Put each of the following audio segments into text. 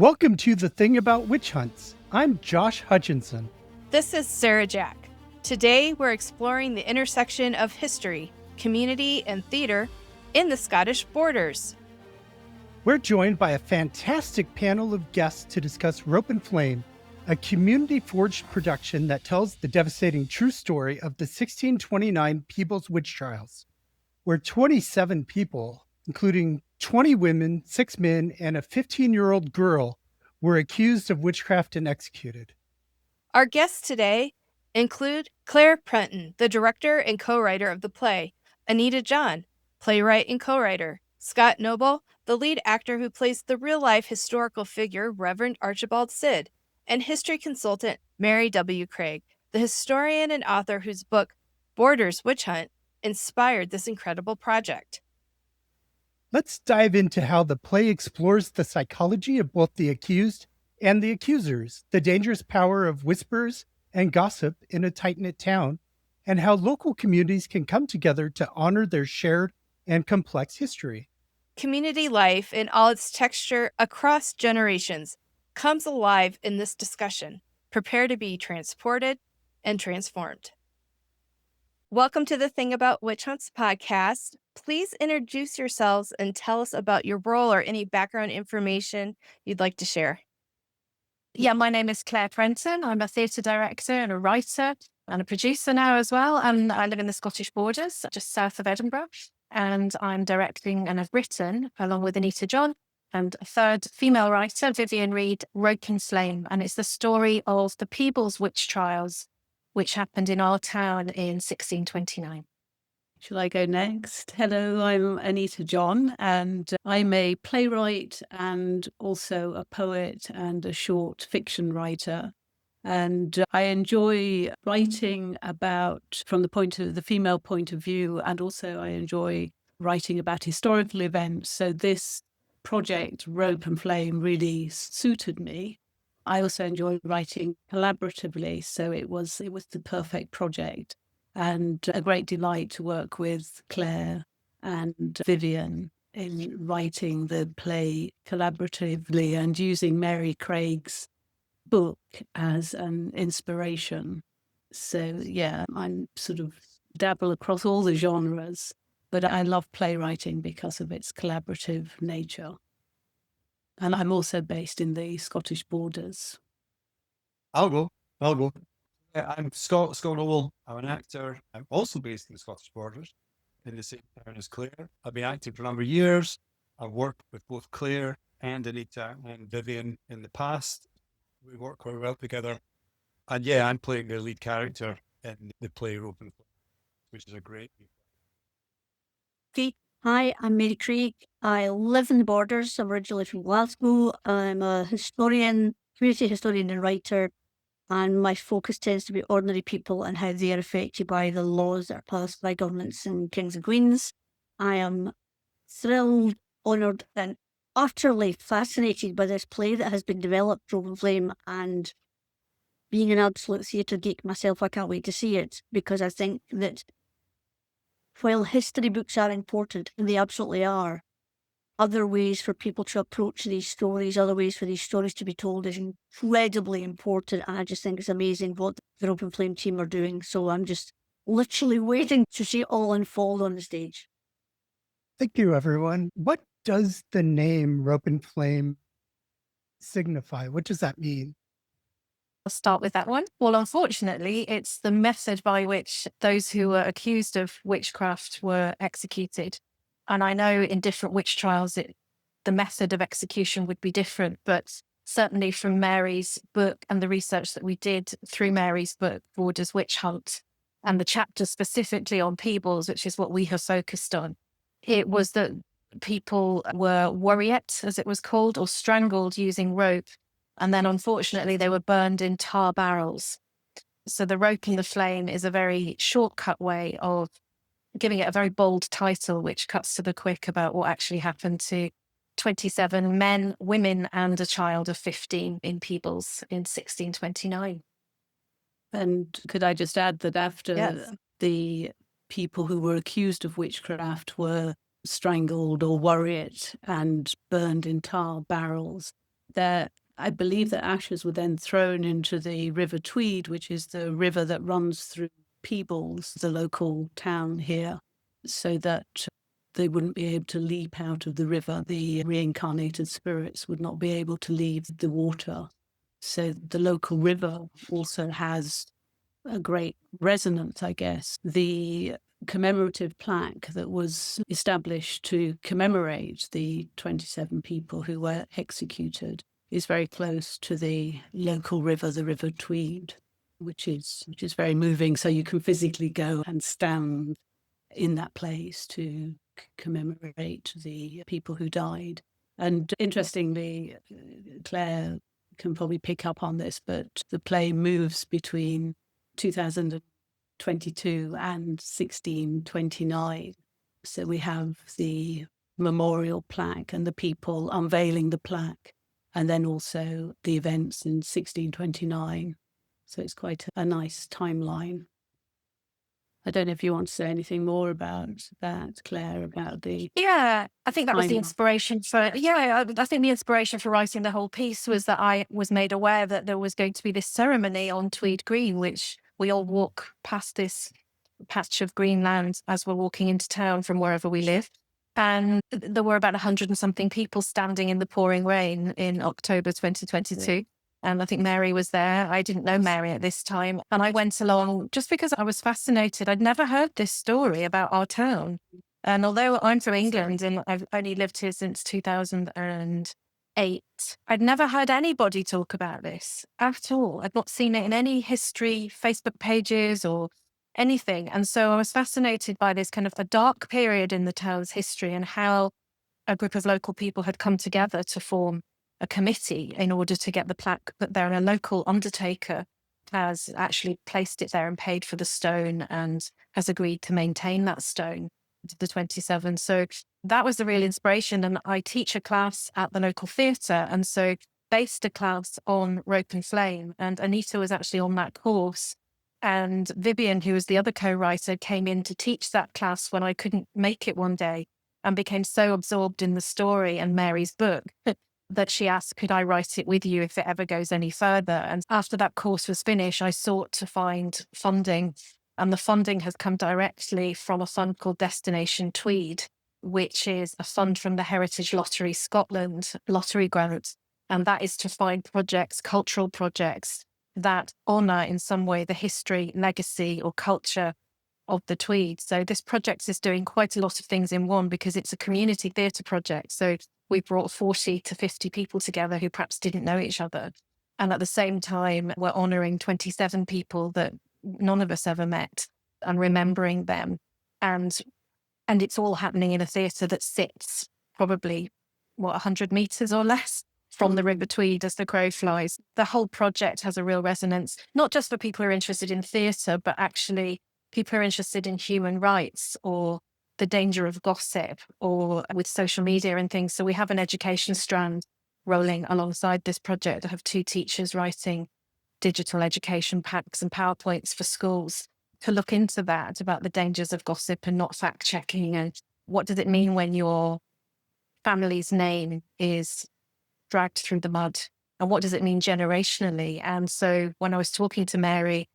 Welcome to The Thing About Witch Hunts. I'm Josh Hutchinson. This is Sarah Jack. Today we're exploring the intersection of history, community, and theatre in the Scottish Borders. We're joined by a fantastic panel of guests to discuss Rope and Flame, a community-forged production that tells the devastating true story of the 1629 Peebles witch trials, where 27 people, including 20 women, 6 men, and a 15-year-old girl, were accused of witchcraft and executed. Our guests today include Clare Prenton, the director and co-writer of the play, Anita John, playwright and co-writer, Scott Noble, the lead actor who plays the real-life historical figure Reverend Archibald Sid, and history consultant Mary W. Craig, the historian and author whose book, Borders Witch Hunt, inspired this incredible project. Let's dive into how the play explores the psychology of both the accused and the accusers, the dangerous power of whispers and gossip in a tight-knit town, and how local communities can come together to honor their shared and complex history. Community life in all its texture across generations comes alive in this discussion. Prepare to be transported and transformed. Welcome to the Thing About Witch Hunts podcast. Please introduce yourselves and tell us about your role or any background information you'd like to share. Yeah, my name is Clare Prenton. I'm a theatre director and a writer and a producer now as well. And I live in the Scottish Borders, just south of Edinburgh. And I'm directing and have written, along with Anita John, and a third female writer, Vivian Reid, Rope and Flame. And it's the story of the Peebles witch trials, which happened in our town in 1629. Shall I go next? Hello, I'm Anita John, and I'm a playwright and also a poet and a short fiction writer. And I enjoy writing about from the female point of view, and also I enjoy writing about historical events. So this project, Rope and Flame, really suited me. I also enjoy writing collaboratively, so it was the perfect project. And a great delight to work with Claire and Vivian in writing the play collaboratively and using Mary Craig's book as an inspiration. So yeah, I'm sort of dabble across all the genres, but I love playwriting because of its collaborative nature. And I'm also based in the Scottish Borders. I'll go. I'm Scott Noble. I'm an actor. I'm also based in the Scottish Borders, in the same town as Clare. I've been acting for a number of years. I've worked with both Claire and Anita and Vivian in the past. We work quite well together. And yeah, I'm playing the lead character in the play Rope and Flame, which is a great Okay. Hi, I'm Mary Craig. I live in the Borders. I'm originally from Glasgow. I'm a historian, community historian and writer, and my focus tends to be ordinary people and how they are affected by the laws that are passed by governments and kings and queens. I am thrilled, honoured, and utterly fascinated by this play that has been developed, Rope and Flame, and being an absolute theatre geek myself, I can't wait to see it, because I think that while history books are important, and they absolutely are, other ways for people to approach these stories, other ways for these stories to be told is incredibly important. And I just think it's amazing what the Rope and Flame team are doing. So I'm just literally waiting to see it all unfold on the stage. Thank you, everyone. What does the name Rope and Flame signify? What does that mean? I'll start with that one. Well, unfortunately, it's the method by which those who were accused of witchcraft were executed. And I know in different witch trials, the method of execution would be different, but certainly from Mary's book and the research that we did through Mary's book, Borders Witch Hunt, and the chapter specifically on Peebles, which is what we have focused on, it was that people were worried, as it was called, or strangled using rope. And then unfortunately, they were burned in tar barrels. So the Rope and the Flame is a very shortcut way of giving it a very bold title, which cuts to the quick about what actually happened to 27 men, women, and a child of 15 in Peebles in 1629. And could I just add that after Yes. the people who were accused of witchcraft were strangled or worried and burned in tar barrels, I believe that ashes were then thrown into the River Tweed, which is the river that runs through Peebles, the local town here, so that they wouldn't be able to leap out of the river. The reincarnated spirits would not be able to leave the water. So the local river also has a great resonance, I guess. The commemorative plaque that was established to commemorate the 27 people who were executed is very close to the local river, the River Tweed, which is very moving. So you can physically go and stand in that place to commemorate the people who died. And interestingly, Claire can probably pick up on this, but the play moves between 2022 and 1629. So we have the memorial plaque and the people unveiling the plaque, and then also the events in 1629. So it's quite a nice timeline. I don't know if you want to say anything more about that, Claire, about the... Yeah, I think that was the timeline. inspiration for, I think the inspiration for writing the whole piece was that I was made aware that there was going to be this ceremony on Tweed Green, which we all walk past this patch of green land as we're walking into town from wherever we live. And there were about 100 and something people standing in the pouring rain in October 2022. And I think Mary was there. I didn't know Mary at this time. And I went along just because I was fascinated. I'd never heard this story about our town. And although I'm from England and I've only lived here since 2008, I'd never heard anybody talk about this at all. I'd not seen it in any history, Facebook pages or anything. And so I was fascinated by this kind of a dark period in the town's history and how a group of local people had come together to form a committee in order to get the plaque put there. And a local undertaker has actually placed it there and paid for the stone and has agreed to maintain that stone to the 27. So that was the real inspiration. And I teach a class at the local theatre, and so based a class on Rope and Flame. And Anita was actually on that course. And Vivian, who was the other co-writer, came in to teach that class when I couldn't make it one day, and became so absorbed in the story and Mary's book that she asked, could I write it with you if it ever goes any further? And after that course was finished, I sought to find funding. And the funding has come directly from a fund called Destination Tweed, which is a fund from the Heritage Lottery Scotland lottery grant. And that is to find projects, cultural projects, that honour in some way the history, legacy or culture of the Tweed. So this project is doing quite a lot of things in one, because it's a community theatre project. So we brought 40 to 50 people together who perhaps didn't know each other. And at the same time, we're honouring 27 people that none of us ever met and remembering them. And it's all happening in a theatre that sits probably, 100 metres or less from the River Tweed as the crow flies. The whole project has a real resonance, not just for people who are interested in theatre, but actually people who are interested in human rights or the danger of gossip or with social media and things. So we have an education strand rolling alongside this project. I have 2 teachers writing digital education packs and PowerPoints for schools to look into that, about the dangers of gossip and not fact checking, and what does it mean when your family's name is dragged through the mud, and what does it mean generationally. And so when I was talking to Mary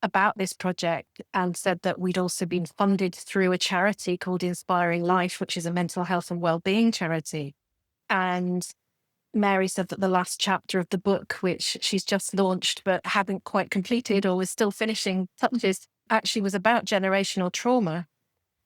about this project and said that we'd also been funded through a charity called Inspiring Life, which is a mental health and wellbeing charity. And Mary said that the last chapter of the book, which she's just launched but hadn't quite completed or was still finishing touches, actually was about generational trauma.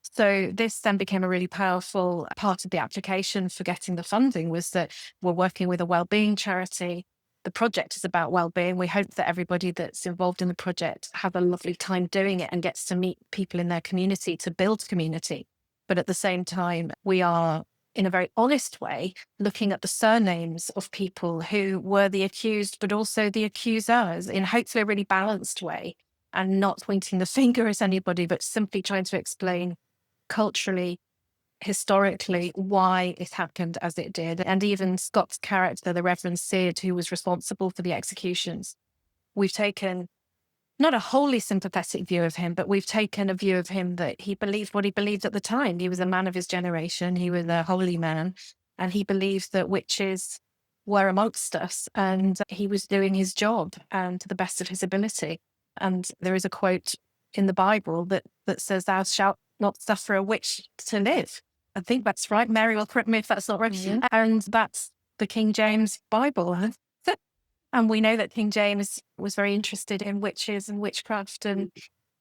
So this then became a really powerful part of the application for getting the funding, was that we're working with a wellbeing charity. The project is about wellbeing. We hope that everybody that's involved in the project have a lovely time doing it and gets to meet people in their community to build community. But at the same time, we are, in a very honest way, looking at the surnames of people who were the accused, but also the accusers, in hopefully a really balanced way, and not pointing the finger at anybody, but simply trying to explain culturally, historically, why it happened as it did. And even Scott's character, the Reverend Sid, who was responsible for the executions, we've taken not a wholly sympathetic view of him, but we've taken a view of him that he believed what he believed at the time. He was a man of his generation. He was a holy man. And he believed that witches were amongst us, and he was doing his job and to the best of his ability. And there is a quote in the Bible that says, "Thou shalt not suffer a witch to live." I think that's right. Mary will correct me if that's not right. Mhm. And that's the King James Bible. And we know that King James was very interested in witches and witchcraft, and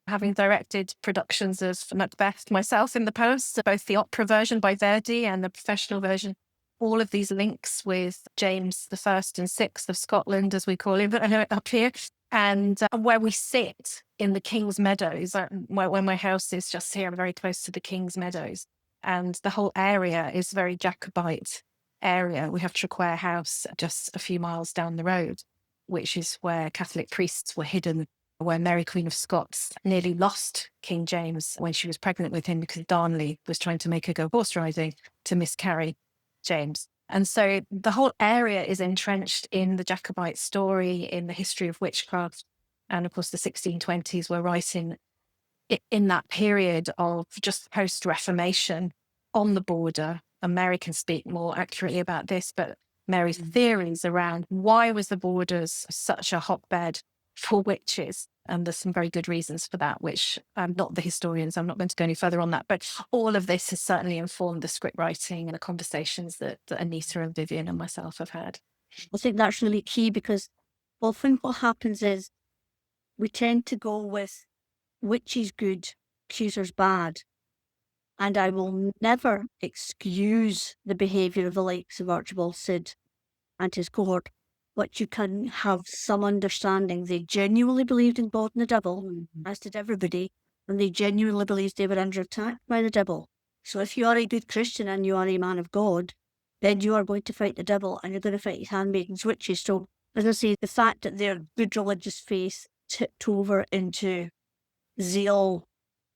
having directed productions of Macbeth myself in the past, both the opera version by Verdi and the professional version, all of these links with James the First and Sixth of Scotland, as we call him up here, and where we sit in the King's Meadows, where my house is just here, I'm very close to the King's Meadows, and the whole area is very Jacobite area. We have Traquair House just a few miles down the road, which is where Catholic priests were hidden, where Mary Queen of Scots nearly lost King James when she was pregnant with him because Darnley was trying to make her go horse riding to miscarry James. And so the whole area is entrenched in the Jacobite story, in the history of witchcraft. And of course, the 1620s were right in that period of just post-Reformation on the border. And Mary can speak more accurately about this, but Mary's theories around why was the borders such a hotbed for witches. And there's some very good reasons for that, which I'm not the historian, so I'm not going to go any further on that. But all of this has certainly informed the script writing and the conversations that Anita and Vivian and myself have had. I think that's really key because often what happens is we tend to go with witches good, accusers bad. And I will never excuse the behaviour of the likes of Archibald Sid and his cohort, but you can have some understanding. They genuinely believed in God and the devil, as did everybody, and they genuinely believed they were under attack by the devil. So if you are a good Christian and you are a man of God, then you are going to fight the devil and you're going to fight his handmaidens, witches. So, as I say, the fact that their good religious faith tipped over into zeal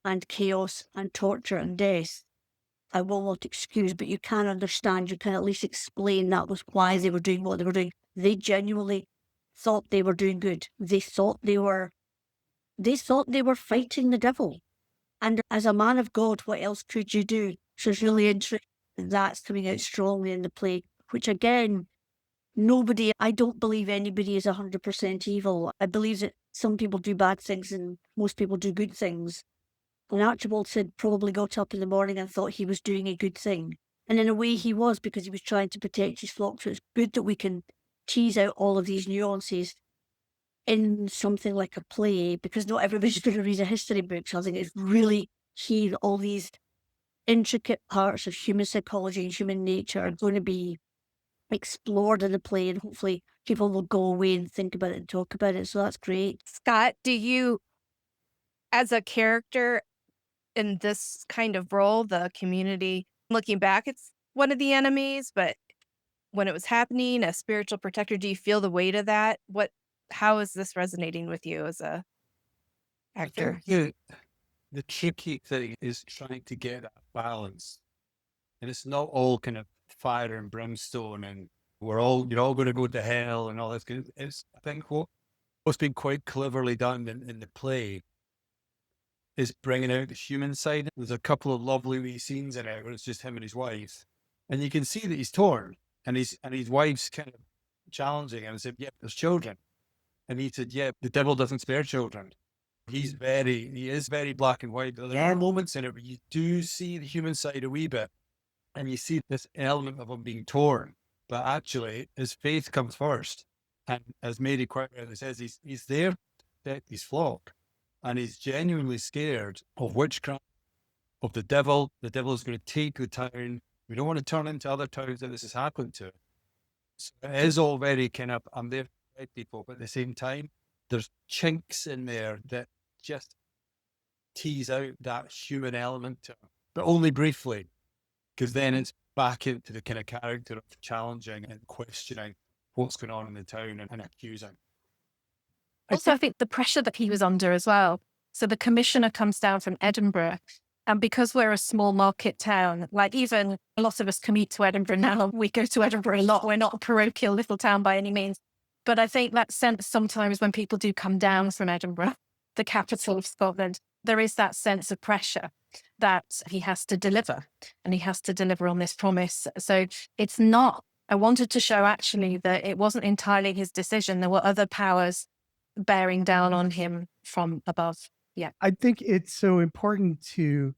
and chaos and torture and death, I will not excuse, but you can understand, you can at least explain that was why they were doing what they were doing. They genuinely thought they were doing good. They thought they were fighting the devil. And as a man of God, what else could you do? So it's really interesting that's coming out strongly in the play, which again, I don't believe anybody is 100% evil. I believe that some people do bad things and most people do good things. And Archibald Sid probably got up in the morning and thought he was doing a good thing. And in a way he was, because he was trying to protect his flock. So it's good that we can tease out all of these nuances in something like a play, because not everybody's going to read a history book. So I think it's really key that all these intricate parts of human psychology and human nature are going to be explored in the play, and hopefully people will go away and think about it and talk about it. So that's great. Scott, do you, as a character in this kind of role, the community, looking back, it's one of the enemies, but when it was happening, a spiritual protector, do you feel the weight of that? How is this resonating with you as a actor? I think the tricky thing is trying to get that balance. And it's not all kind of fire and brimstone and you're all going to go to hell and all this. It's, I think what's been quite cleverly done in the play is bringing out the human side. There's a couple of lovely wee scenes in it where it's just him and his wife. And you can see that he's torn and his wife's kind of challenging him and said, "Yep, there's children." And he said, "Yeah, the devil doesn't spare children." He is very black and white. There are moments in it where you do see the human side a wee bit and you see this element of him being torn, but actually his faith comes first. And as Mary quite rightly says, he's there to protect his flock and he's genuinely scared of witchcraft, of the devil. The devil is going to take the town. We don't want to turn into other towns that this has happened to. So it is all very kind of, I'm there to protect people, but at the same time, there's chinks in there that just tease out that human element to him, but only briefly, because then it's back into the kind of character of challenging and questioning what's going on in the town and accusing. Also, I think the pressure that he was under as well. So the commissioner comes down from Edinburgh, and because we're a small market town, like even a lot of us commute to Edinburgh now, we go to Edinburgh a lot. We're not a parochial little town by any means. But I think that sense sometimes when people do come down from Edinburgh, the capital of Scotland, there is that sense of pressure that he has to deliver, and he has to deliver on this promise. So it's not I wanted to show actually that it wasn't entirely his decision. There were other powers bearing down on him from above. Yeah. I think it's so important to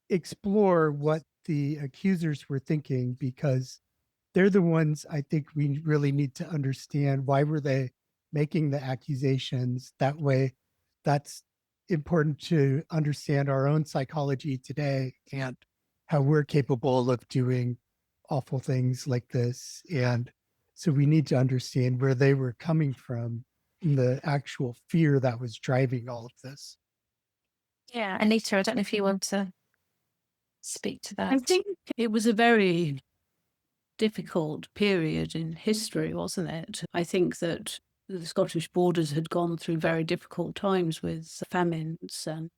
explore what the accusers were thinking, because they're the ones I think we really need to understand. Why were they making the accusations that way? That's important to understand our own psychology today and how we're capable of doing awful things like this. And so we need to understand where they were coming from and the actual fear that was driving all of this. Yeah. Anita, I don't know if you want to speak to that. I think it was a very difficult period in history, wasn't it? I think that the Scottish borders had gone through very difficult times with famines and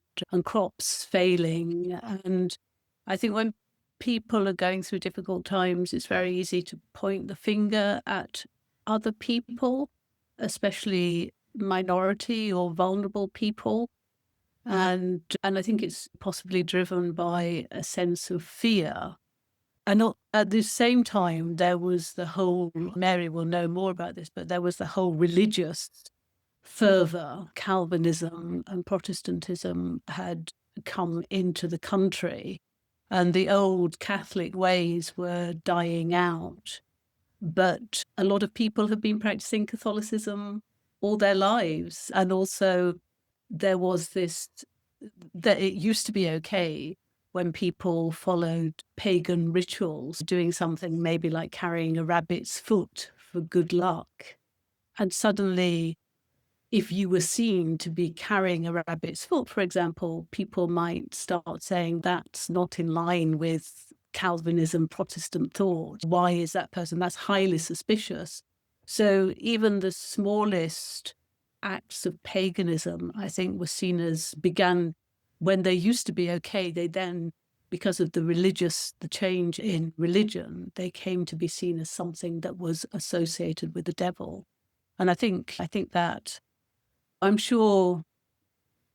crops failing. And I think when people are going through difficult times, it's very easy to point the finger at other people, especially minority or vulnerable people. And I think it's possibly driven by a sense of fear. And at the same time, there was the whole, Mary will know more about this, but there was the whole religious fervour. Calvinism and Protestantism had come into the country, and the old Catholic ways were dying out. But a lot of people have been practicing Catholicism all their lives. And also there was this, that it used to be okay when people followed pagan rituals, doing something maybe like carrying a rabbit's foot for good luck. And suddenly, if you were seen to be carrying a rabbit's foot, for example, people might start saying that's not in line with Calvinism, Protestant thought. Why is that person? That's highly suspicious. So even the smallest acts of paganism, I think, were seen as began when they used to be okay. They then, because of the change in religion, they came to be seen as something that was associated with the devil. And I think that, I'm sure,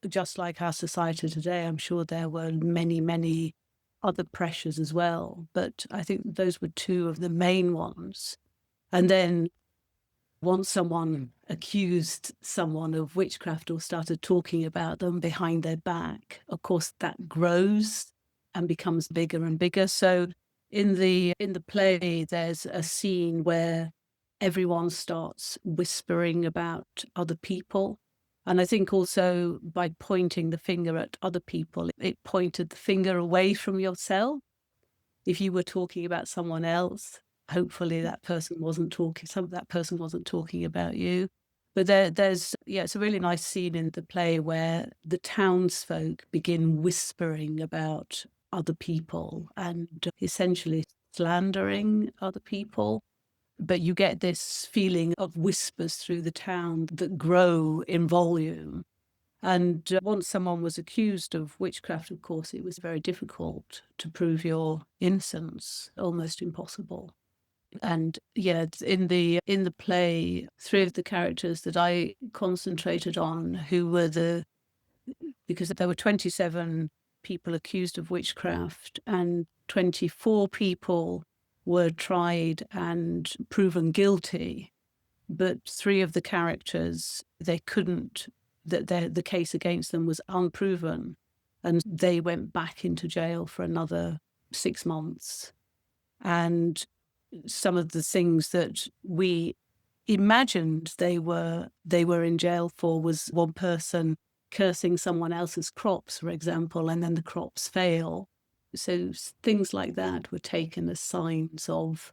just like our society today, I'm sure there were many, many other pressures as well. But I think those were two of the main ones. And then once someone accused someone of witchcraft or started talking about them behind their back, of course, that grows and becomes bigger and bigger. So in the play, there's a scene where everyone starts whispering about other people. And I think also by pointing the finger at other people, it pointed the finger away from yourself. If you were talking about someone else, hopefully that person wasn't talking about you. But there's it's a really nice scene in the play where the townsfolk begin whispering about other people and essentially slandering other people. But you get this feeling of whispers through the town that grow in volume. And once someone was accused of witchcraft, of course, it was very difficult to prove your innocence, almost impossible. And in the play, three of the characters that I concentrated on, who were because there were 27 people accused of witchcraft and 24 people were tried and proven guilty, but three of the characters, the case against them was unproven, and they went back into jail for another 6 months. And some of the things that we imagined they were in jail for was one person cursing someone else's crops, for example, and then the crops fail. So things like that were taken as signs of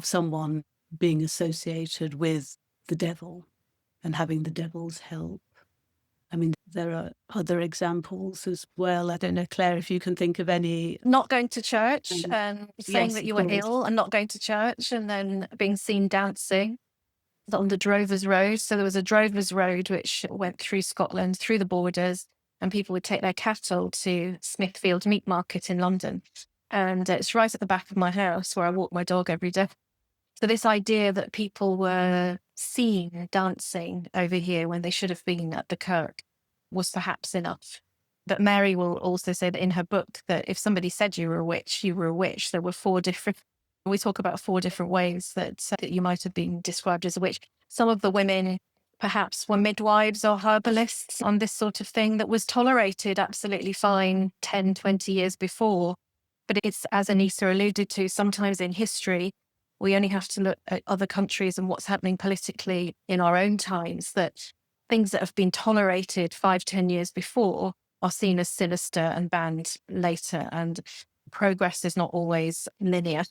someone being associated with the devil and having the devil's help. I mean, there are other examples as well. I don't know, Claire, if you can think of any. Not going to church, saying yes, that you were ill and not going to church, and then being seen dancing on the Drovers Road. So there was a Drovers Road which went through Scotland, through the borders, and people would take their cattle to Smithfield Meat Market in London. And it's right at the back of my house where I walk my dog every day. So this idea that people were seen dancing over here when they should have been at the kirk was perhaps enough. But Mary will also say that in her book that if somebody said you were a witch, you were a witch. There were 4 different We talk about 4 different ways that you might have been described as a witch. Some of the women perhaps were midwives or herbalists on this sort of thing that was tolerated absolutely fine 10, 20 years before. But it's, as Anita alluded to, sometimes in history, we only have to look at other countries and what's happening politically in our own times, that things that have been tolerated 5, 10 years before are seen as sinister and banned later. And progress is not always linear.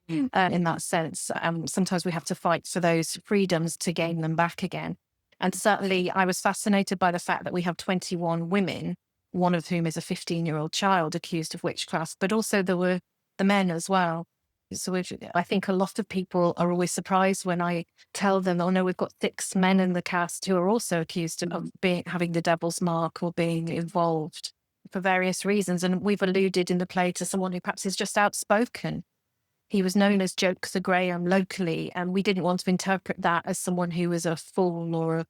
In that sense. Sometimes we have to fight for those freedoms to gain them back again. And certainly I was fascinated by the fact that we have 21 women, one of whom is a 15-year-old child accused of witchcraft, but also there were the men as well. So I think a lot of people are always surprised when I tell them, oh no, we've got 6 men in the cast who are also accused of having the devil's mark or being involved for various reasons. And we've alluded in the play to someone who perhaps is just outspoken. He was known as Jokes o' Graham locally, and we didn't want to interpret that as someone who was a fool or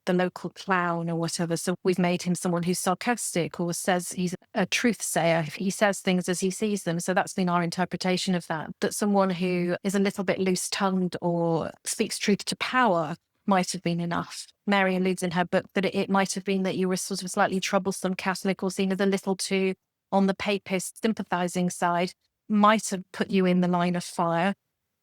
the local clown or whatever. So we've made him someone who's sarcastic or says he's a truth sayer. He says things as he sees them. So that's been our interpretation of that. That someone who is a little bit loose-tongued or speaks truth to power might have been enough. Mary alludes in her book that it might have been that you were sort of slightly troublesome Catholic or seen as a little too on the papist sympathising side, might have put you in the line of fire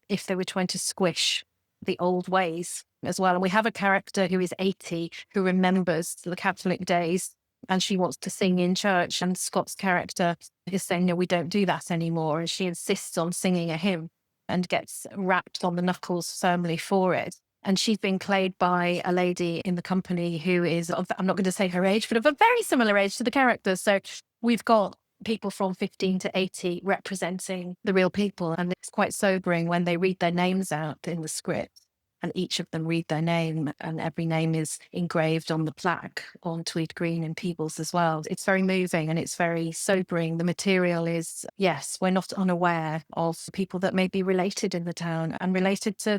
if they were trying to squish the old ways as well. And we have a character who is 80 who remembers the Catholic days and she wants to sing in church. And Scott's character is saying, no, we don't do that anymore. And she insists on singing a hymn and gets rapped on the knuckles firmly for it. And she's been played by a lady in the company who is, I'm not going to say her age, but of a very similar age to the character. So we've got people from 15 to 80 representing the real people. And it's quite sobering when they read their names out in the script and each of them read their name and every name is engraved on the plaque on Tweed Green and Peebles as well. It's very moving and it's very sobering. The material is, yes, we're not unaware of people that may be related in the town and related to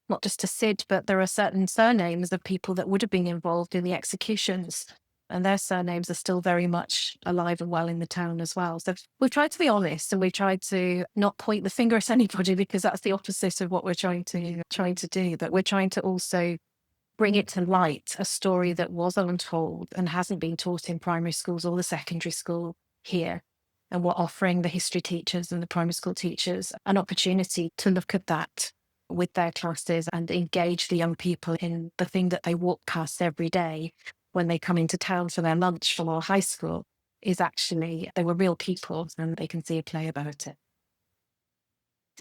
not just to Sid, but there are certain surnames of people that would have been involved in the executions. And their surnames are still very much alive and well in the town as well. So we've tried to be honest and we've tried to not point the finger at anybody because that's the opposite of what we're trying to do. But we're trying to also bring it to light, a story that was untold and hasn't been taught in primary schools or the secondary school here. And we're offering the history teachers and the primary school teachers an opportunity to look at that with their classes and engage the young people in the thing that they walk past every day when they come into town for their lunch from our high school is actually, they were real people and they can see a play about it.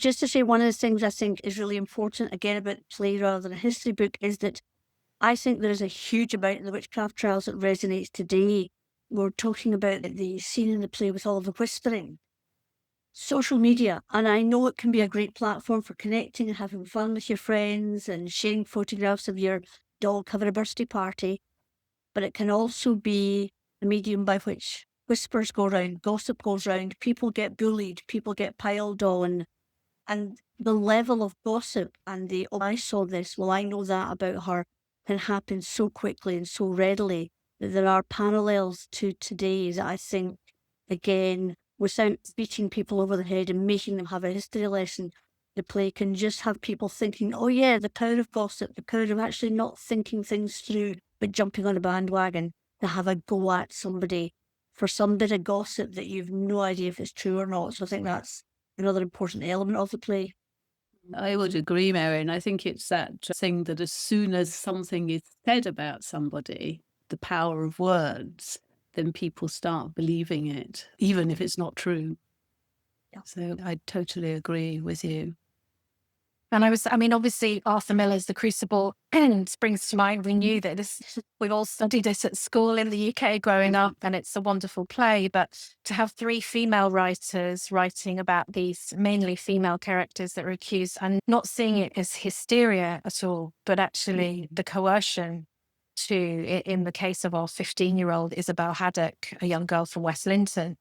Just to say, one of the things I think is really important, again, about the play rather than a history book, is that I think there is a huge amount in the witchcraft trials that resonates today. We're talking about the scene in the play with all of the whispering. Social media, and I know it can be a great platform for connecting and having fun with your friends and sharing photographs of your doll cover a birthday party. But it can also be a medium by which whispers go round, gossip goes round, people get bullied, people get piled on. And the level of gossip and oh, I saw this, well, I know that about her, can happen so quickly and so readily that there are parallels to today that I think, again, without beating people over the head and making them have a history lesson, the play can just have people thinking, oh yeah, the power of gossip, the power of actually not thinking things through, but jumping on a bandwagon to have a go at somebody for some bit of gossip that you've no idea if it's true or not. So I think that's another important element of the play. I would agree, Mary, and I think it's that thing that as soon as something is said about somebody, the power of words, then people start believing it, even if it's not true. Yeah. So I totally agree with you. And obviously Arthur Miller's The Crucible springs to mind. We knew that we've all studied it at school in the UK growing up, and it's a wonderful play. But to have 3 female writers writing about these mainly female characters that are accused and not seeing it as hysteria at all, but actually the coercion in the case of our 15-year-old Isabel Haddock, a young girl from West Linton,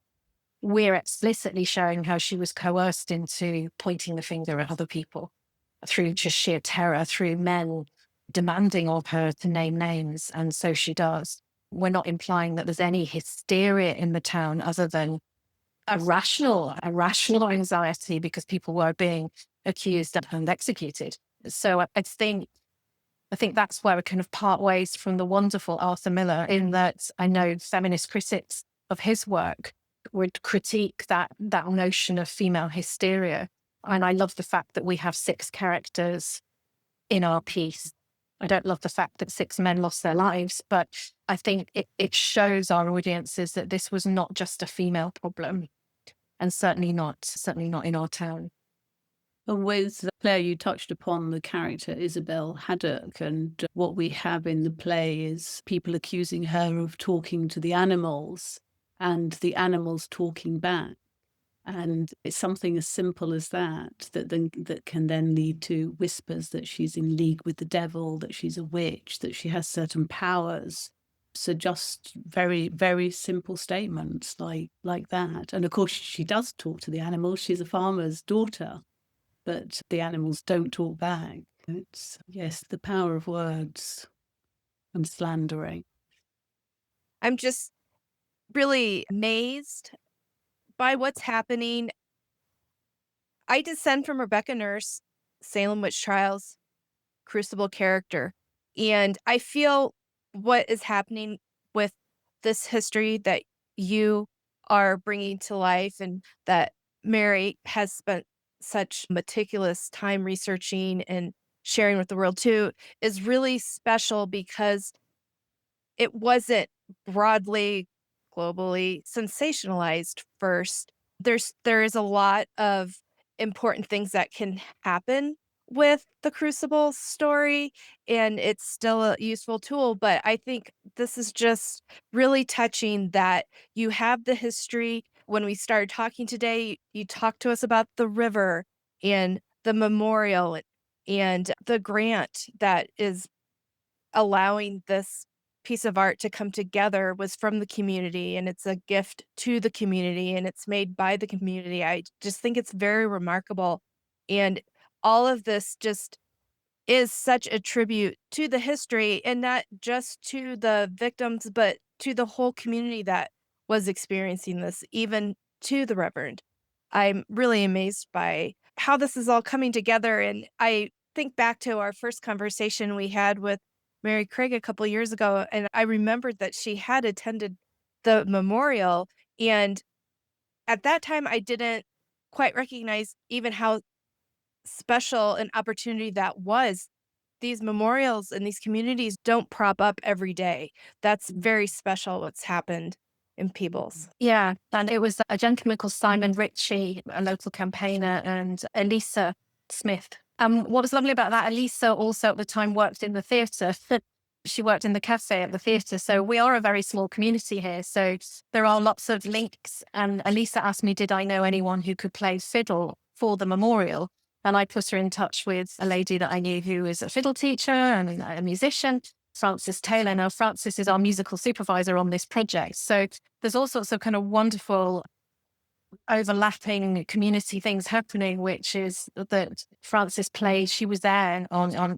we're explicitly showing how she was coerced into pointing the finger at other people through just sheer terror, through men demanding of her to name names. And so she does. We're not implying that there's any hysteria in the town other than a rational anxiety because people were being accused and executed. So I think that's where we kind of part ways from the wonderful Arthur Miller, in that I know feminist critics of his work would critique that notion of female hysteria. And I love the fact that we have 6 characters in our piece. I don't love the fact that 6 men lost their lives, but I think it shows our audiences that this was not just a female problem, and certainly not in our town. And with Claire, you touched upon the character Isabel Haddock, and what we have in the play is people accusing her of talking to the animals and the animals talking back. And it's something as simple as that can then lead to whispers that she's in league with the devil, that she's a witch, that she has certain powers. So just very, very simple statements like that. And of course, she does talk to the animals. She's a farmer's daughter, but the animals don't talk back. It's, yes, the power of words and slandering. I'm just really amazed by what's happening. I descend from Rebecca Nurse, Salem Witch Trials, Crucible character. And I feel what is happening with this history that you are bringing to life, and that Mary has spent such meticulous time researching and sharing with the world too, is really special, because it wasn't broadly, globally sensationalized first. There is a lot of important things that can happen with the Crucible story, and it's still a useful tool. But I think this is just really touching that you have the history. When we started talking today, you talked to us about the river and the memorial and the grant that is allowing this piece of art to come together was from the community, and it's a gift to the community, and it's made by the community. I just think it's very remarkable. And all of this just is such a tribute to the history, and not just to the victims, but to the whole community that was experiencing this, even to the Reverend. I'm really amazed by how this is all coming together. And I think back to our first conversation we had with Mary Craig a couple years ago, and I remembered that she had attended the memorial. And at that time, I didn't quite recognize even how special an opportunity that was. These memorials and these communities don't prop up every day. That's very special what's happened in Peebles. Yeah, and it was a gentleman called Simon Ritchie, a local campaigner, and Elisa Smith. What was lovely about that, Elisa also at the time worked in the theatre. She worked in the cafe at the theatre. So we are a very small community here. So there are lots of links. And Elisa asked me, did I know anyone who could play fiddle for the memorial? And I put her in touch with a lady that I knew who was a fiddle teacher and a musician, Frances Taylor. Now, Frances is our musical supervisor on this project. So there's all sorts of kind of wonderful overlapping community things happening, which is that Frances played, she was there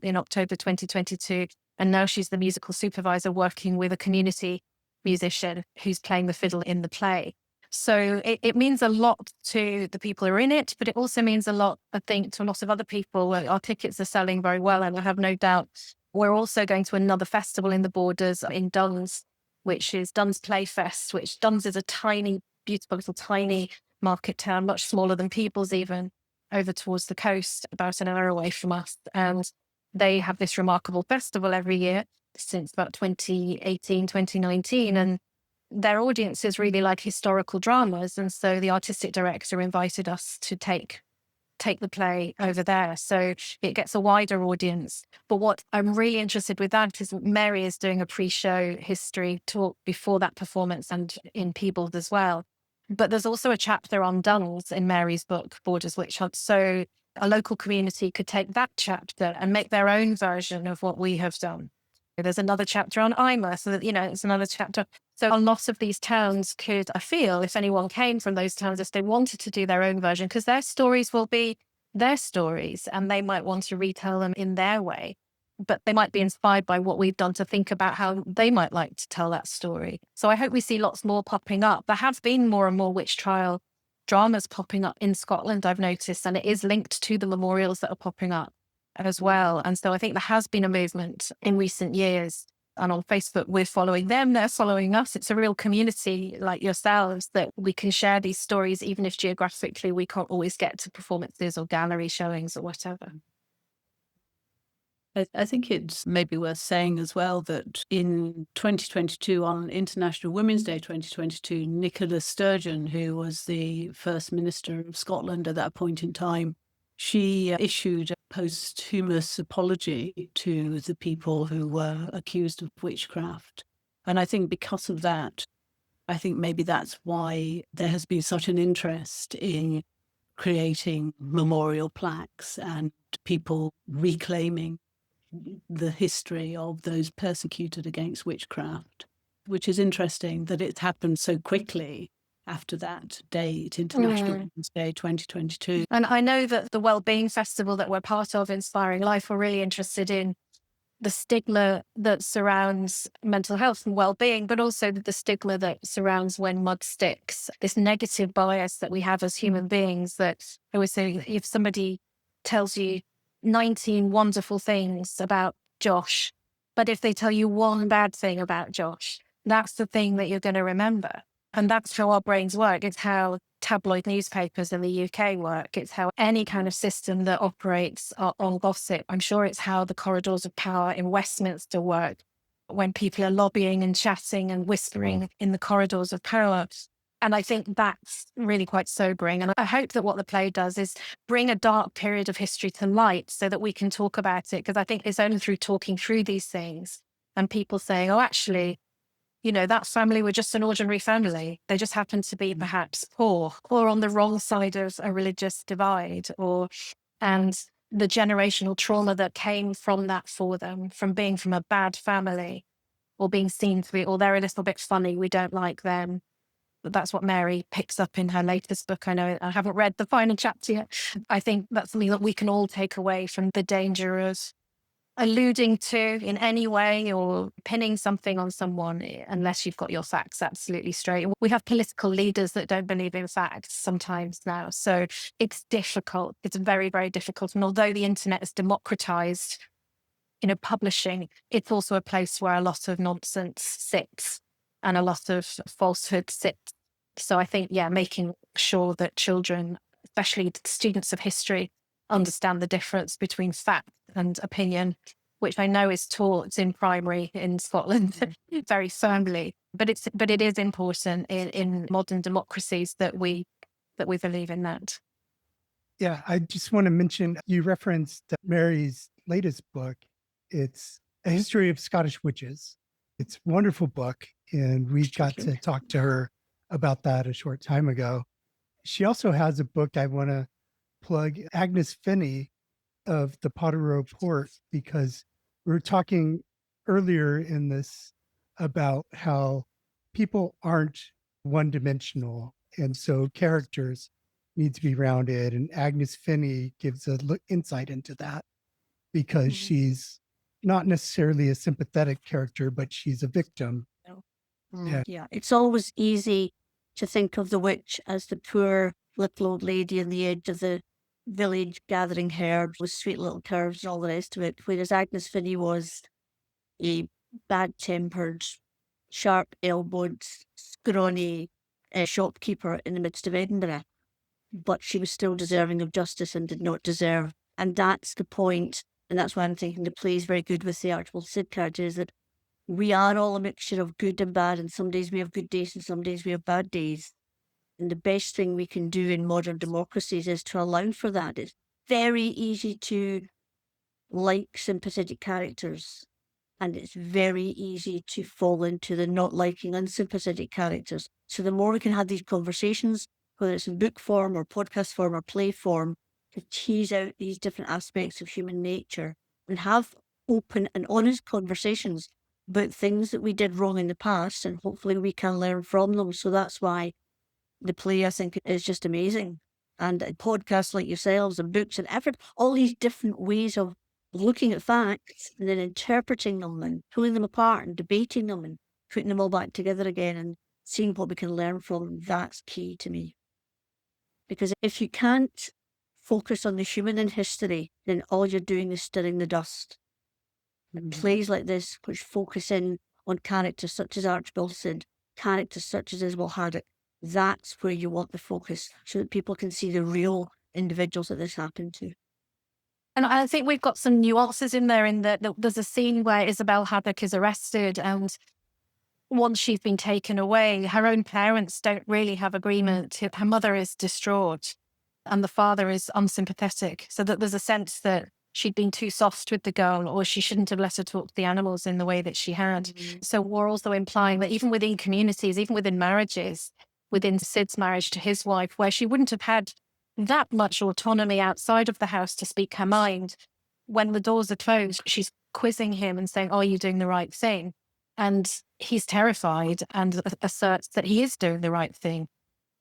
in October 2022, and now she's the musical supervisor working with a community musician who's playing the fiddle in the play. So it means a lot to the people who are in it, but it also means a lot, I think, to a lot of other people. Our tickets are selling very well, and I have no doubt we're also going to another festival in the Borders in Duns, which is Duns Play Fest, which Duns is a tiny, beautiful little tiny market town, much smaller than Peebles even, over towards the coast, about an hour away from us. And they have this remarkable festival every year since about 2018, 2019. And their audiences really like historical dramas. And so the artistic director invited us to take the play over there. So it gets a wider audience. But what I'm really interested with that is Mary is doing a pre-show history talk before that performance and in Peebles as well. But there's also a chapter on Duns in Mary's book, Borders Witch Hunt. So a local community could take that chapter and make their own version of what we have done. There's another chapter on Ima, so that, it's another chapter. So a lot of these towns could, I feel, if anyone came from those towns, if they wanted to do their own version, because their stories will be their stories and they might want to retell them in their way, but they might be inspired by what we've done to think about how they might like to tell that story. So I hope we see lots more popping up. There have been more and more witch trial dramas popping up in Scotland, I've noticed, and it is linked to the memorials that are popping up as well. And so I think there has been a movement in recent years. And on Facebook, we're following them, they're following us. It's a real community like yourselves that we can share these stories, even if geographically we can't always get to performances or gallery showings or whatever. I think it's maybe worth saying as well that in 2022, on International Women's Day 2022, Nicola Sturgeon, who was the First Minister of Scotland at that point in time, she issued a posthumous apology to the people who were accused of witchcraft. And I think because of that, I think maybe that's why there has been such an interest in creating memorial plaques and people reclaiming the history of those persecuted against witchcraft, which is interesting that it happened so quickly after that date, International Women's Day 2022. And I know that the Wellbeing Festival that we're part of, Inspiring Life, we're really interested in the stigma that surrounds mental health and well-being, but also the stigma that surrounds when mud sticks, this negative bias that we have as human beings. That I always say, if somebody tells you 19 wonderful things about Josh, but if they tell you one bad thing about Josh, that's the thing that you're going to remember. And that's how our brains work. It's how tabloid newspapers in the UK work. It's how any kind of system that operates on gossip. I'm sure it's how the corridors of power in Westminster work when people are lobbying and chatting and whispering in the corridors of power. And I think that's really quite sobering. And I hope that what the play does is bring a dark period of history to light so that we can talk about it. Because I think it's only through talking through these things and people saying, oh, actually, you know, that family were just an ordinary family. They just happened to be perhaps poor or on the wrong side of a religious divide, and the generational trauma that came from that for them, from being from a bad family or being seen to be, or they're a little bit funny, we don't like them. But that's what Mary picks up in her latest book. I know I haven't read the final chapter yet. I think that's something that we can all take away from the danger of alluding to in any way or pinning something on someone unless you've got your facts absolutely straight. We have political leaders that don't believe in facts sometimes now. So it's difficult. It's very, very difficult. And although the internet has democratized, publishing, it's also a place where a lot of nonsense sits and a lot of falsehood sits. So I think, making sure that children, especially students of history, understand the difference between fact and opinion, which I know is taught in primary in Scotland very firmly. But it is important in modern democracies that we believe in that. Yeah, I just want to mention, you referenced Mary's latest book. It's A History of Scottish Witches. It's a wonderful book, and we got to talk to her about that a short time ago. She also has a book I want to plug, Agnes Finney of the Potterrow Port, because we were talking earlier in this about how people aren't one-dimensional, and so characters need to be rounded, and Agnes Finney gives a insight into that because she's not necessarily a sympathetic character, but she's a victim. Yeah, it's always easy to think of the witch as the poor little old lady on the edge of the village gathering herbs with sweet little curves and all the rest of it, whereas Agnes Finney was a bad-tempered, sharp-elbowed, scrawny shopkeeper in the midst of Edinburgh. But she was still deserving of justice and did not deserve. And that's the point. And that's why I'm thinking the play is very good with the Archibald Sid character, is that we are all a mixture of good and bad. And some days we have good days and some days we have bad days. And the best thing we can do in modern democracies is to allow for that. It's very easy to like sympathetic characters. And it's very easy to fall into the not liking unsympathetic characters. So the more we can have these conversations, whether it's in book form or podcast form or play form, to tease out these different aspects of human nature and have open and honest conversations about things that we did wrong in the past, and hopefully we can learn from them. So that's why the play, I think, is just amazing. And podcasts like yourselves and books and all these different ways of looking at facts and then interpreting them and pulling them apart and debating them and putting them all back together again and seeing what we can learn from them, that's key to me. Because if you can't focus on the human in history, then all you're doing is stirring the dust. And plays like this, which focus in on characters such as Archibald, characters such as Isabel Haddock, that's where you want the focus, so that people can see the real individuals that this happened to. And I think we've got some nuances in there, in that there's a scene where Isabel Haddock is arrested, and once she's been taken away, her own parents don't really have agreement. Her mother is distraught and the father is unsympathetic. So that there's a sense that she'd been too soft with the girl, or she shouldn't have let her talk to the animals in the way that she had. So we're also implying that even within communities, even within marriages, within Sid's marriage to his wife, where she wouldn't have had that much autonomy outside of the house to speak her mind, when the doors are closed, she's quizzing him and saying, are you doing the right thing? And he's terrified and asserts that he is doing the right thing.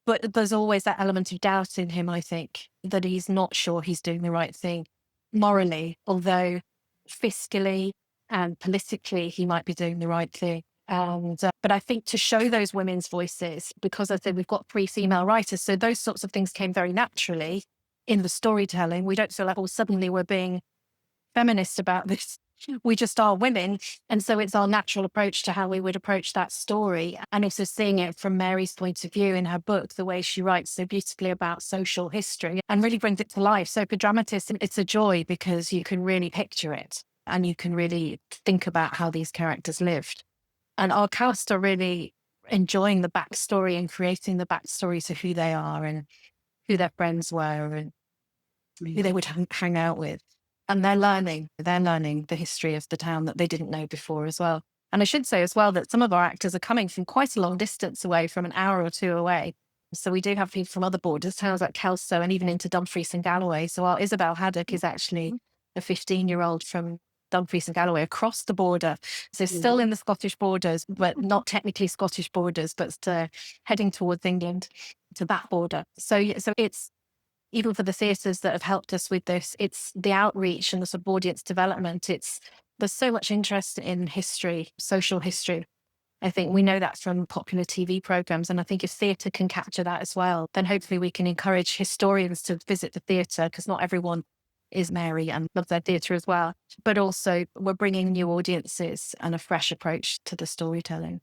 But there's always that element of doubt in him, I think, that he's not sure he's doing the right thing morally, although fiscally and politically he might be doing the right thing. And but I think to show those women's voices, because I said we've got 3 female writers, so those sorts of things came very naturally in the storytelling. We don't feel like, oh, suddenly we're being feminist about this. We just are women. And so it's our natural approach to how we would approach that story. And also seeing it from Mary's point of view in her book, the way she writes so beautifully about social history and really brings it to life. So for dramatists, it's a joy, because you can really picture it and you can really think about how these characters lived. And our cast are really enjoying the backstory and creating the backstory to who they are and who their friends were and who they would hang out with. And they're learning the history of the town that they didn't know before as well. And I should say as well that some of our actors are coming from quite a long distance away, from an hour or 2 away. So we do have people from other borders, towns like Kelso and even into Dumfries and Galloway. So our Isabel Haddock is actually a 15-year-old from Dumfries and Galloway across the border. So still in the Scottish borders, but not technically Scottish borders, but heading towards England to that border. So it's, even for the theatres that have helped us with this, it's the outreach and the sort of audience development. There's so much interest in history, social history. I think we know that from popular TV programmes. And I think if theatre can capture that as well, then hopefully we can encourage historians to visit the theatre, because not everyone is Mary and loves their theatre as well. But also we're bringing new audiences and a fresh approach to the storytelling.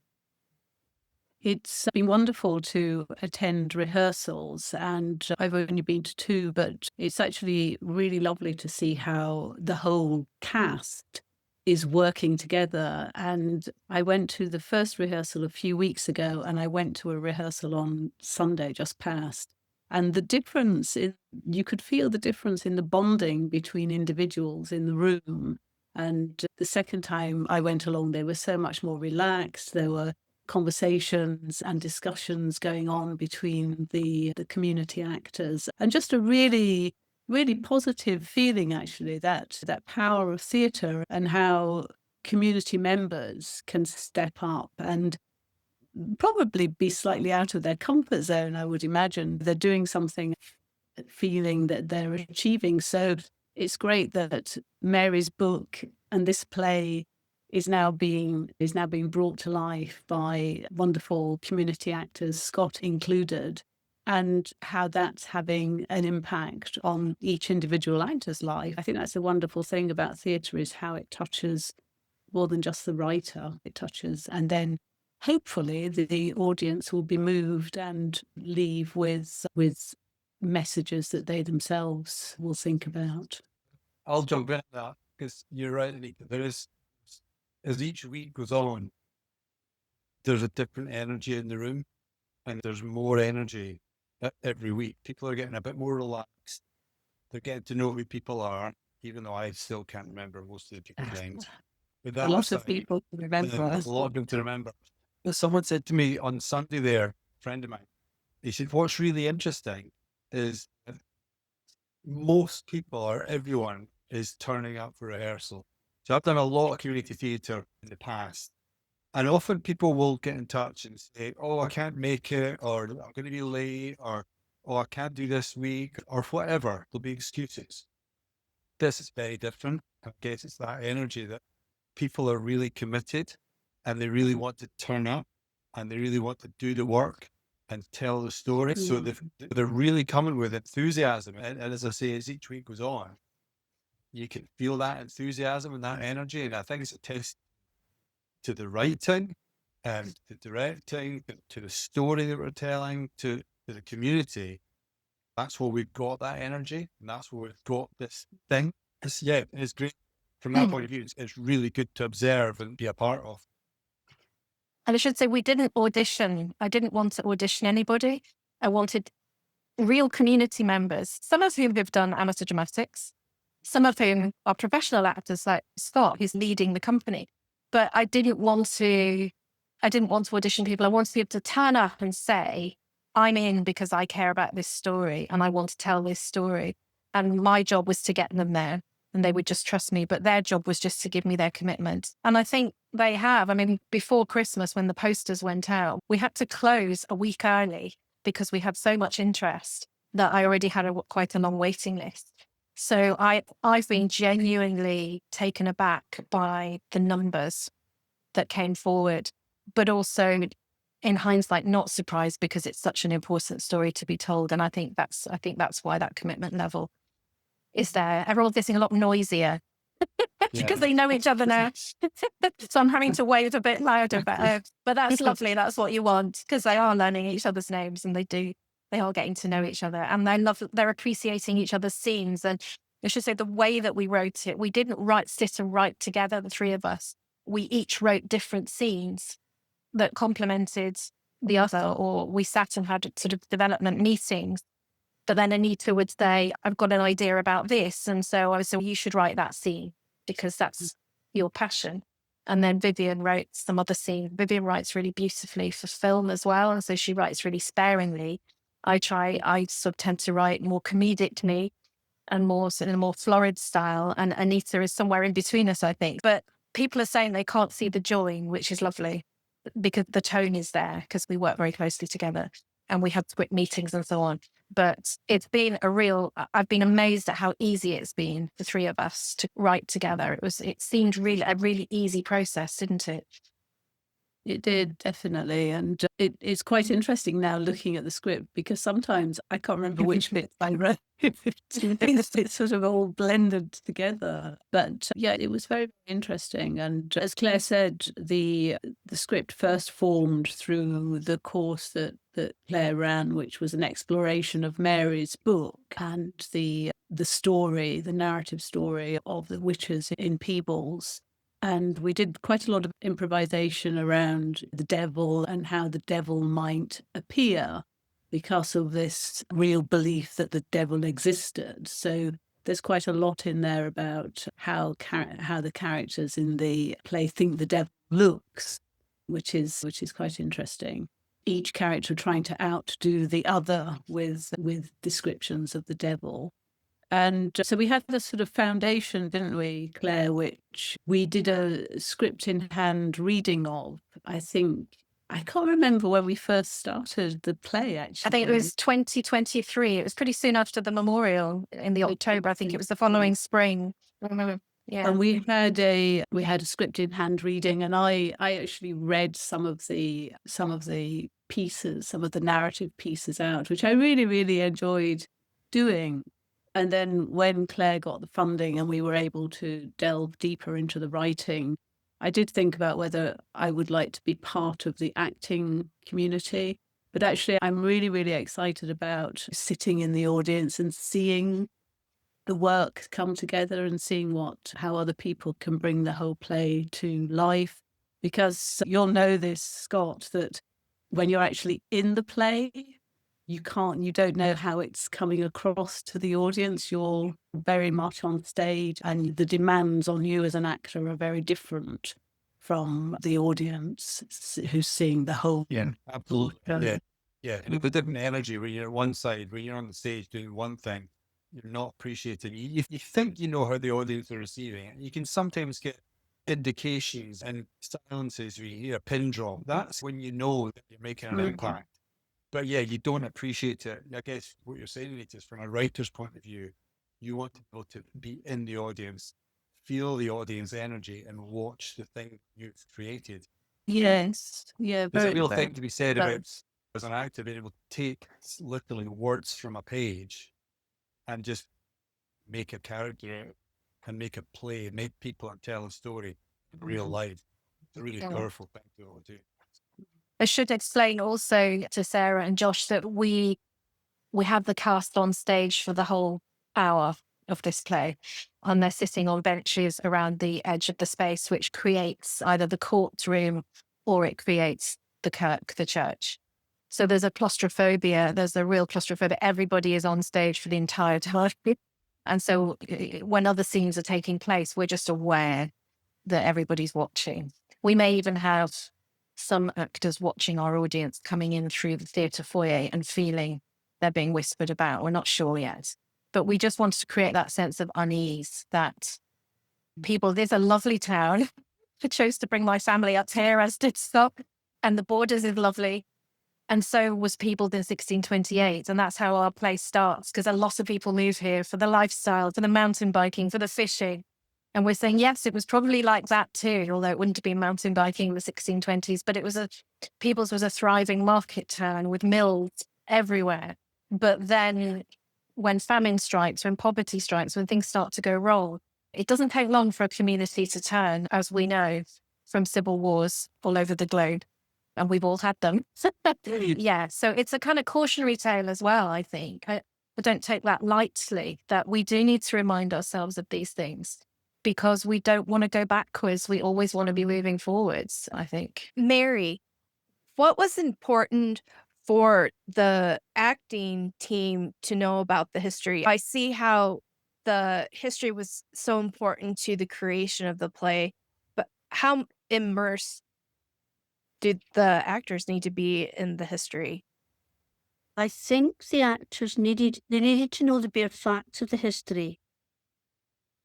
It's been wonderful to attend rehearsals, and I've only been to 2, but it's actually really lovely to see how the whole cast is working together. And I went to the first rehearsal a few weeks ago, and I went to a rehearsal on Sunday just past. And the difference you could feel the difference in the bonding between individuals in the room. And the second time I went along, they were so much more relaxed. There were conversations and discussions going on between the community actors, and just a really, really positive feeling, actually, that power of theatre and how community members can step up and probably be slightly out of their comfort zone. I would imagine they're doing something, feeling that they're achieving. So it's great that Mary's book and this play is now being brought to life by wonderful community actors, Scott included, and how that's having an impact on each individual actor's life. I think that's a wonderful thing about theatre, is how it touches more than just the writer. It touches, and then hopefully the audience will be moved and leave with messages that they themselves will think about. I'll jump in at that, because you're right, Anita. There is, as each week goes on, there's a different energy in the room, and there's more energy every week. People are getting a bit more relaxed. They're getting to know who people are, even though I still can't remember most of the people's names. But A lot of people to remember. a lot of people to remember. But someone said to me on Sunday there, a friend of mine, he said, what's really interesting is that most people, or everyone, is turning up for rehearsal. So I've done a lot of community theatre in the past, and often people will get in touch and say, oh, I can't make it, or I'm going to be late, or oh, I can't do this week, or whatever. There'll be excuses. This is very different. I guess it's that energy that people are really committed, and they really want to turn up, and they really want to do the work, and tell the story. So they're really coming with enthusiasm. And as I say, as each week goes on, you can feel that enthusiasm and that energy. And I think it's a test to the writing and the directing, to the story that we're telling, to the community. That's where we've got that energy, and that's where we've got this thing. It's great. From that point of view, it's really good to observe and be a part of. And I should say, we didn't audition. I didn't want to audition anybody. I wanted real community members, some of whom have done amateur dramatics, some of whom are professional actors like Scott, who's leading the company. But I didn't want to audition people. I wanted to be able to turn up and say, I'm in because I care about this story and I want to tell this story. And my job was to get them there, and they would just trust me. But their job was just to give me their commitment. And I think they have. I mean, before Christmas, when the posters went out, we had to close a week early because we had so much interest that I already had quite a long waiting list. So I've been genuinely taken aback by the numbers that came forward, but also in hindsight, not surprised because it's such an important story to be told. And I think that's why that commitment level is there. Everyone's getting a lot noisier because they know each other now. So I'm having to wave a bit louder, but that's lovely. That's what you want, because they are learning each other's names, and they are getting to know each other, and they're appreciating each other's scenes. And I should say, the way that we wrote it, we didn't sit and write together, the three of us. We each wrote different scenes that complemented the other, or we sat and had sort of development meetings. But then Anita would say, I've got an idea about this. And so I would say, well, you should write that scene because that's your passion. And then Vivian wrote some other scene. Vivian writes really beautifully for film as well. And so she writes really sparingly. I sort of tend to write more comedically and more in a more florid style. And Anita is somewhere in between us, I think. But people are saying they can't see the join, which is lovely, because the tone is there, because we work very closely together and we have quick meetings and so on. But it's been I've been amazed at how easy it's been, the three of us, to write together. It seemed really a really easy process, didn't it? It did, definitely. And it's quite interesting now looking at the script, because sometimes I can't remember which bit I wrote. It's sort of all blended together. But yeah, it was very interesting. And as Claire said, the script first formed through the course that Claire ran, which was an exploration of Mary's book and the story, the narrative story of the witches in Peebles. And we did quite a lot of improvisation around the devil and how the devil might appear because of this real belief that the devil existed. So there's quite a lot in there about how the characters in the play think the devil looks, which is quite interesting. Each character trying to outdo the other with descriptions of the devil. And so we had this sort of foundation, didn't we, Claire, which we did a script in hand reading of. I can't remember when we first started the play, actually. I think it was 2023. It was pretty soon after the memorial in the October. I think it was the following spring. I remember. Yeah. And we had a script in hand reading, and I actually read some of the pieces, some of the narrative pieces out, which I really, really enjoyed doing. And then when Claire got the funding and we were able to delve deeper into the writing, I did think about whether I would like to be part of the acting community. But actually, I'm really, really excited about sitting in the audience and seeing the work come together and seeing how other people can bring the whole play to life. Because you'll know this, Scott, that when you're actually in the play, you don't know how it's coming across to the audience. You're very much on stage, and the demands on you as an actor are very different from the audience who's seeing the whole. Yeah, absolutely. Yeah. And the different energy when you're at one side, when you're on the stage doing one thing, you're not appreciating. You think you know how the audience are receiving it. You can sometimes get indications and silences where you hear a pin drop. That's when you know that you're making an impact. But yeah, you don't appreciate it. I guess what you're saying is, from a writer's point of view, you want to be able to be in the audience, feel the audience energy, and watch the thing you've created. Yes. Yeah. There's a real thing to be said about as an actor, being able to take literally words from a page and just make a character and make a play, make people and tell a story in real life. It's a really powerful thing to be able to do. I should explain also to Sarah and Josh that we have the cast on stage for the whole hour of this play, and they're sitting on benches around the edge of the space, which creates either the courtroom or it creates the kirk, the church. So there's a real claustrophobia. Everybody is on stage for the entire time. And so when other scenes are taking place, we're just aware that everybody's watching. We may even have some actors watching our audience coming in through the theatre foyer and feeling they're being whispered about. We're not sure yet. But we just wanted to create that sense of unease that there's a lovely town. I chose to bring my family up here, as did Scott, and the Borders is lovely. And so was Peebles in 1628. And that's how our play starts, because a lot of people move here for the lifestyle, for the mountain biking, for the fishing. And we're saying, yes, it was probably like that too, although it wouldn't have been mountain biking in the 1620s, but Peebles was a thriving market town with mills everywhere. But then when famine strikes, when poverty strikes, when things start to go wrong, it doesn't take long for a community to turn, as we know from civil wars all over the globe. And we've all had them. Yeah, so it's a kind of cautionary tale as well, I think. I don't take that lightly, that we do need to remind ourselves of these things because we don't want to go backwards. We always want to be moving forwards, I think. Mary, what was important for the acting team to know about the history? I see how the history was so important to the creation of the play, but how immersed did the actors need to be in the history? I think the actors needed to know the bare facts of the history,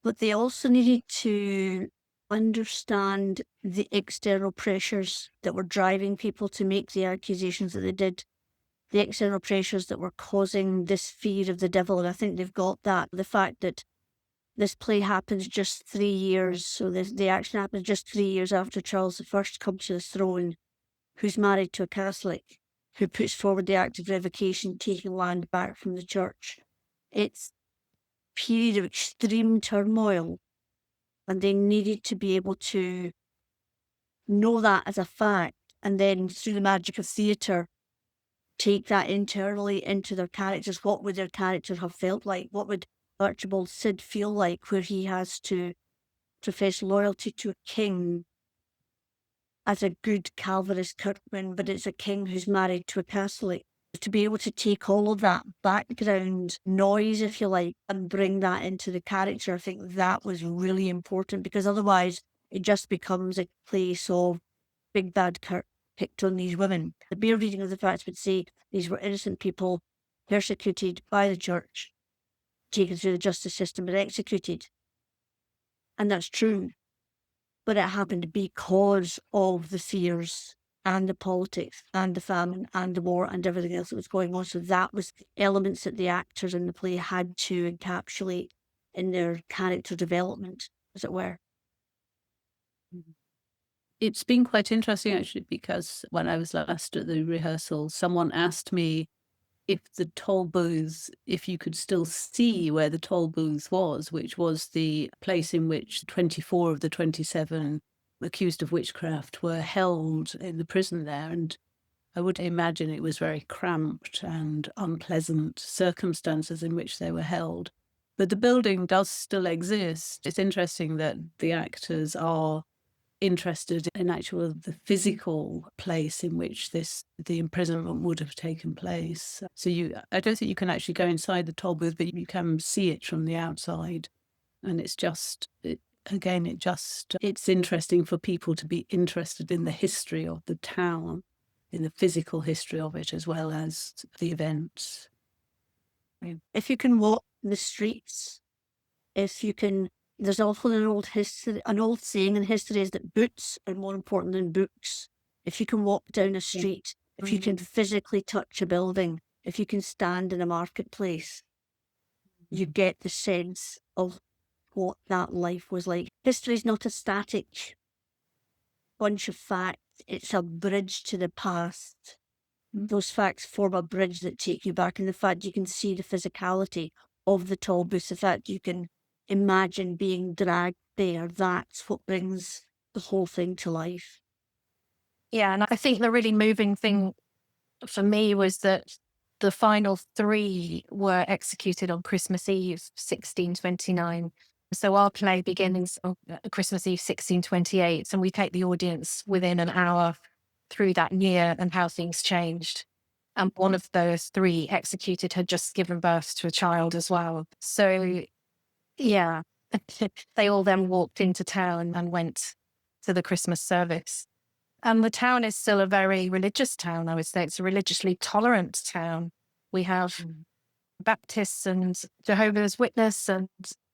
but they also needed to understand the external pressures that were driving people to make the accusations that they did, the external pressures that were causing this fear of the devil. And I think they've got that. The fact that this play happens just 3 years, so the action happens just 3 years after Charles I comes to the throne, who's married to a Catholic, who puts forward the act of revocation, taking land back from the church. It's a period of extreme turmoil, and they needed to be able to know that as a fact, and then through the magic of theatre, take that internally into their characters. What would their characters have felt like? What would Archibald Sid feel like, where he has to profess loyalty to a king as a good Calvinist Kirkman, but it's a king who's married to a Catholic? To be able to take all of that background noise, if you like, and bring that into the character, I think that was really important, because otherwise it just becomes a place of big bad Kirk picked on these women. The bare reading of the facts would say these were innocent people persecuted by the church, taken through the justice system and executed. And that's true. But it happened because of the fears and the politics and the famine and the war and everything else that was going on. So that was elements that the actors in the play had to encapsulate in their character development, as it were. It's been quite interesting, actually, because when I was last at the rehearsal, someone asked me if the toll booth, if you could still see where the toll booth was, which was the place in which 24 of the 27 accused of witchcraft were held in the prison there. And I would imagine it was very cramped and unpleasant circumstances in which they were held. But the building does still exist. It's interesting that the actors are interested in the physical place in which the imprisonment would have taken place. So I don't think you can actually go inside the toll booth, but you can see it from the outside. And it's interesting for people to be interested in the history of the town, in the physical history of it, as well as the events. If you can walk the streets, there's also an old saying in history is that boots are more important than books. If you can walk down a street, if you can physically touch a building, if you can stand in a marketplace, you get the sense of what that life was like. History is not a static bunch of facts. It's a bridge to the past. those facts form a bridge that take you back. And the fact you can see the physicality of the tall booth, the fact you can imagine being dragged there, that's what brings the whole thing to life. Yeah, and I think the really moving thing for me was that the final 3 were executed on Christmas Eve, 1629. So our play begins on Christmas Eve, 1628, and we take the audience within an hour through that year and how things changed. And one of those 3 executed had just given birth to a child as well. So, yeah, they all then walked into town and went to the Christmas service. And the town is still a very religious town, I would say. It's a religiously tolerant town. We have Baptists and Jehovah's Witness and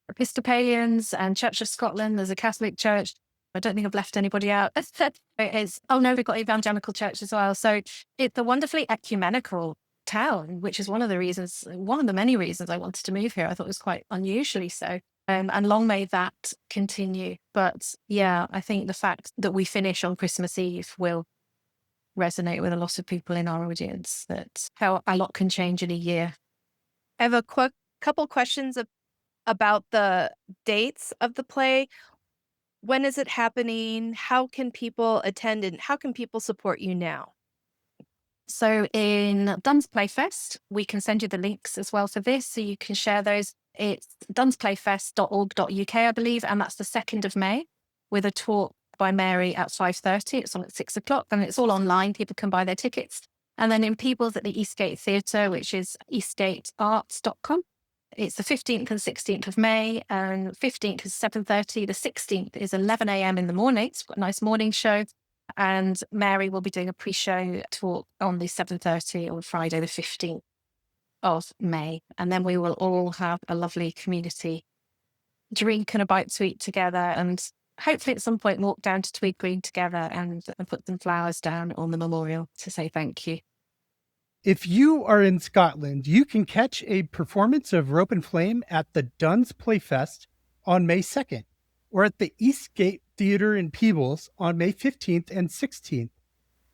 Episcopalians and Church of Scotland. There's a Catholic church. I don't think I've left anybody out. We've got Evangelical Church as well. So it's a wonderfully ecumenical town, which is one of the many reasons I wanted to move here. I thought it was quite unusually so. And long may that continue. But yeah, I think the fact that we finish on Christmas Eve will resonate with a lot of people in our audience, that how a lot can change in a year. I have a couple questions about the dates of the play. When is it happening? How can people attend, and how can people support you now? So in Duns Playfest, we can send you the links as well for this, so you can share those. It's dunsplayfest.org.uk, I believe, and that's the 2nd of May with a talk by Mary at 5:30. It's on at 6 o'clock, and it's all online. People can buy their tickets. And then in Peebles at the Eastgate Theatre, which is eastgatearts.com. It's the 15th and 16th of May, and 15th is 7:30. The 16th is 11 a.m. in the morning. It's got a nice morning show. And Mary will be doing a pre-show talk on the 7:30 on Friday, the 15th of May. And then we will all have a lovely community drink and a bite to eat together, and hopefully at some point walk down to Tweed Green together and put some flowers down on the memorial to say thank you. If you are in Scotland, you can catch a performance of Rope and Flame at the Duns Playfest on May 2nd, or at the Eastgate Theatre in Peebles on May 15th and 16th.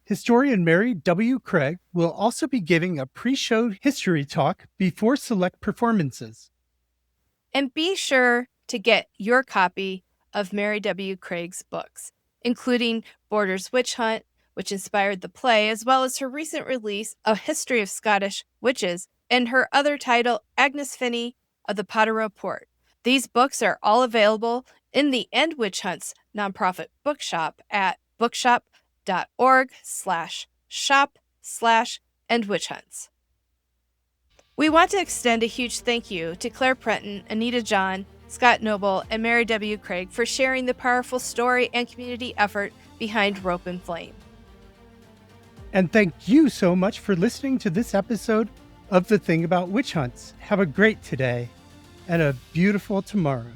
Historian Mary W. Craig will also be giving a pre-show history talk before select performances. And be sure to get your copy of Mary W. Craig's books, including Border's Witch Hunt, which inspired the play, as well as her recent release, A History of Scottish Witches, and her other title, Agnes Finney of the Potterrow Port. These books are all available in the End Witch Hunts nonprofit bookshop at bookshop.org/shop/endwitchhunts. We want to extend a huge thank you to Clare Prenton, Anita John, Scott Noble, and Mary W. Craig for sharing the powerful story and community effort behind Rope and Flame. And thank you so much for listening to this episode of The Thing About Witch Hunts. Have a great today and a beautiful tomorrow.